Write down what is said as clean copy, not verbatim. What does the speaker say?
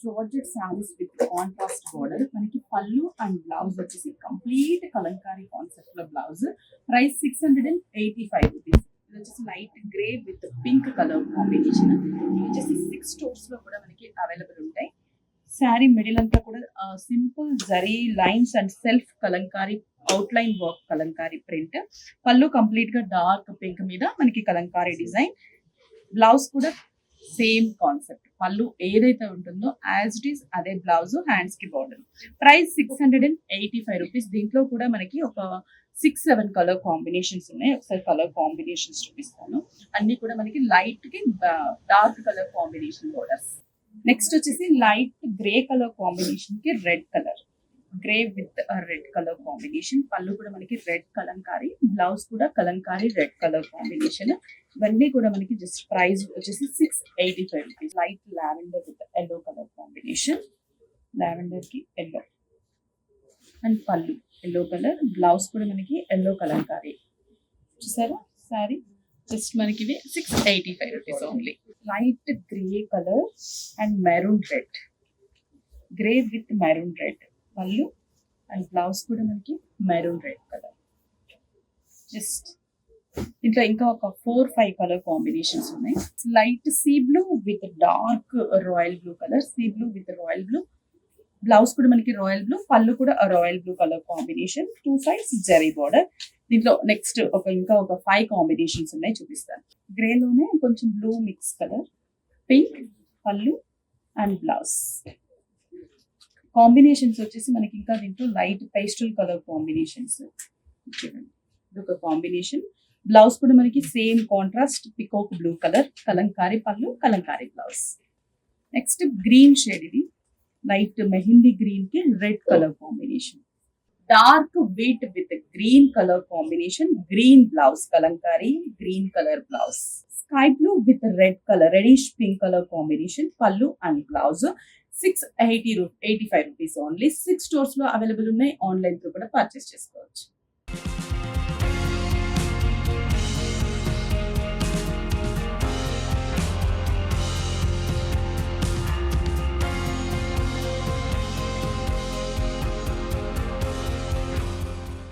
Georgette saris with contrast border. మనకి పళ్ళు and blouse వచ్చేసి కంప్లీట్ కలంకారీ కాన్సెప్ట్ లో బ్లౌజ్. Price 685 rupees. ఇది వచ్చేసి light grey with pink colour combination. ఇది వచ్చేసి 6 స్టోర్స్ లో కూడా మనకి అవైలబుల్ ఉంటాయి. శారీ మిడిల్ అంతా కూడా simple zari lines and self Kalamkari outline work Kalamkari print. పళ్ళు కంప్లీట్ గా డార్క్ పింక్ మీద మనకి కలంకారీ డిజైన్. బ్లౌజ్ కూడా సేమ్ కాన్సెప్ట్. పళ్ళు ఏదైతే ఉంటుందో యాజ్ ఇట్ ఈస్ అదే బ్లౌజ్, హ్యాండ్స్ కి బార్డర్. Price 685 rupees. దీంట్లో కూడా మనకి ఒక 6-7 కలర్ కాంబినేషన్స్ ఉన్నాయి. ఒకసారి కలర్ కాంబినేషన్స్ చూపిస్తాను. అన్ని కూడా మనకి లైట్ కి dark colour combination borders. Next వచ్చేసి లైట్ గ్రే కలర్ కాంబినేషన్ కి red colour, grey with red colour combination. పళ్ళు కూడా మనకి రెడ్ కలంకారీ, బ్లౌజ్ కూడా కలంకారీ రెడ్ కలర్ కాంబినేషన్. ఇవన్నీ కూడా మనకి జస్ట్ ప్రైస్ వచ్చేసి 685 rupees. Light lavender with yellow colour combination, lavender కి ఎల్లో అండ్ పళ్ళు ఎల్లో కలర్, బ్లౌజ్ కూడా మనకి ఎల్లో కలంకారీ. చూసారా సారీ జస్ట్ మనకి ఇది 685 rupees only. Light grey colour and maroon red, grey with maroon red పళ్ళు అండ్ బ్లౌజ్ కూడా మనకి మెరూన్ రెడ్ కలర్. జస్ట్ ఇంట్లో ఇంకా ఒక 4-5 కలర్ కాంబినేషన్స్ ఉన్నాయి. Light sea blue with dark royal blue colour, sea blue with royal blue. Blouse కూడా మనకి royal blue, పళ్ళు కూడా royal blue colour combination. 2 sides zari border. దీంట్లో నెక్స్ట్ ఇంకా ఒక 5 కాంబినేషన్స్ ఉన్నాయి, చూపిస్తాను. గ్రే లోనే కొంచెం బ్లూ మిక్స్ కలర్, పింక్ పళ్ళు అండ్ బ్లౌజ్. కాంబినేషన్స్ వచ్చేసి మనకి ఇంకా దీంట్లో లైట్ పేస్టల్ కలర్ కాంబినేషన్స్. ఇదొక కాంబినేషన్. బ్లౌజ్ కూడా మనకి same contrast peacock blue colour, kalamkari పళ్ళు, kalamkari blouse. Next green shade, ఇది లైట్ మెహందీ గ్రీన్ కి red colour combination. Dark wheat with green colour combination, green blouse, kalamkari green colour blouse. Sky blue with red colour, reddish pink colour combination, పళ్ళు and blouse. 685 rupees only. 6 stores లో available ఉన్నాయి. Online తో కూడా purchase చేసుకోవచ్చు.